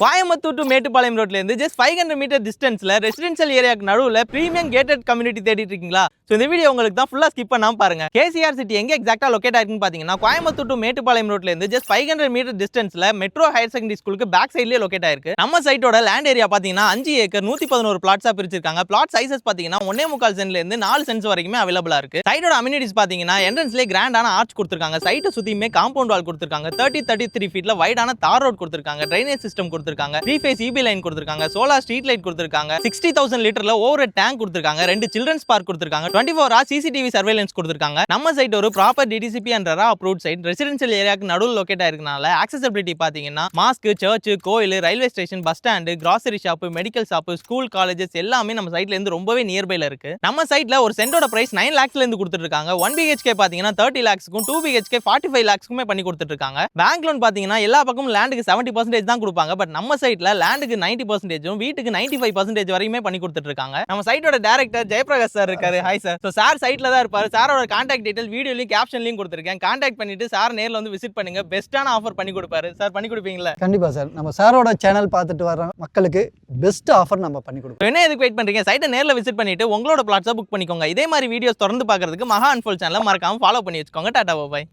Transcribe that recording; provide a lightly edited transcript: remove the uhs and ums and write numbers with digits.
Coimbatore to Mettupalayam ரோட்ல இருந்து just 500 metre டிஸ்டன்ஸ்ல ரெசிடென்ஷியல் ஏரியாக்கு நடுவுல பிரீமியம் கேட்டட் கம்யூனிட்டி தேடிட்டு இருக்கீங்களா? சோ இந்த வீடியோ உங்களுக்கு தான் ஃபுல்லா ஸ்கிப் பண்ணாம பாருங்க. கேசிஆர் சிட்டி எங்க எக்ஸாக்ட்டா லொகேட் ஆயிருக்குன்னு பாத்தீங்கன்னா கோயம்புத்தூர் டு மேட்டுப்பாளையம் ரோட்ல இருந்து ஜஸ்ட் 500 மீட்டர் டிஸ்டன்ஸ்ல மெட்ரோ ஹையர் செகண்டரி ஸ்கூலுக்கு பேக் சைட்லயே லொகேட் ஆயிருக்கு. நம்ம சைட்டோட லேண்ட் ஏரியா பாத்தீங்கன்னா 5 ஏக்கர் 111 பிளாட்ஸா பிரிச்சிருக்காங்க. பிளாட் சைஸஸ் பாத்தீங்கன்னா 1.25 சென்ட்ல இருந்து 4 சென்ட்ஸ் வரைக்குமே அவைலபிளா இருக்கு. சைட்டோட அம்யூனிட்டிஸ் பாத்தீங்கன்னா என்ட்ரன்ஸ்லயே கிராண்டான ஆர்ச் கொடுத்திருக்காங்க. சைட்டை சுத்தியுமே காம்பவுண்ட் வால் கொடுத்திருக்காங்க. 33 ஃபீட்ல வைடான தார் ரோட் கொடுத்திருக்காங்க. ட்ரைனேஜ் சிஸ்டம் கொடுத்திருக்காங்க. 3 ஃபேஸ் EB லைன் கொடுத்திருக்காங்க. சோலார் ஸ்ட்ரீட் லைட் கொடுத்திருக்காங்க. 60,000 லிட்டர்ல ஓவர் டேங்க் கொடுத்திருக்காங்க. 2 சில்ட்ரன்ஸ் பார்க் கொடுத்திருக்காங்க. 24 hours CCTV சர்வேலன்ஸ் கொடுத்திருக்காங்க. நம்ம சைட் ஒரு proper DTCP and RERA approved site. Residential ஏரியாக்கு நடுவுல லொகேட் ஆயிருக்கனால ஆக்சஸபிலிட்டி பாத்தீங்கன்னா மாஸ்க், சர்ச், கோயில், railway station, bus stand, grocery shop, medical shop, school, colleges எல்லாமே நம்ம சைட்ல இருந்து ரொம்பவே நியர்பைல இருக்கு. நம்ம சைட்ல ஒரு சென்டோட பிரைஸ் 9 lakhsல இருந்து கொடுத்துட்டு இருக்காங்க. 1 BHK பாத்தீங்கன்னா 30 lakhsக்கும் 2 BHK 45 lakhsக்குமே பண்ணி கொடுத்துட்டு இருக்காங்க. பேங்க் லோன் பாத்தீங்கன்னா எல்லா பக்கமும் லேண்டுக்கு 70% தான் கொடுப்பாங்க. பட் நம்ம சைட்ல லேண்டுக்கு 90%, வீட்டுக்கு 95% வரையுமே பண்ணி கொடுத்துட்டு இருக்காங்க. நம்ம சைட்டோட டைரக்டர் ஜெயபிரகாஷ் சார் இருக்காரு. Hi sir. சோ சார் சைட்ல தான் இருப்பாரு. சாரோட கான்டாக்ட் டீடைல் வீடியோலயும் கேப்ஷன்லயும் கொடுத்திருக்கேன். கான்டாக்ட் பண்ணிட்டு சார் நேர்ல வந்து விசிட் பண்ணுங்க. பெஸ்டான ஆஃபர் பண்ணி கொடுப்பாரு. சார் பண்ணி கொடுப்பீங்களா? கண்டிப்பா சார். நம்ம சாரோட சேனல் பார்த்துட்டு வர மக்களுக்கு பெஸ்ட் ஆஃபர் நம்ம பண்ணி கொடுப்போம். என்ன எதுக்கு வெயிட் பண்றீங்க? சைட்டை நேர்ல விசிட் பண்ணிட்டு உங்களோட பிளாட்ஸை புக் பண்ணிக்கோங்க. இதே மாதிரி வீடியோஸ் தொடர்ந்து பார்க்கிறதுக்கு மகா அன்ஃபோல்ட் சேனலை மறக்காம ஃபாலோ பண்ணி வச்சுக்கோங்க. டாடா பாய்.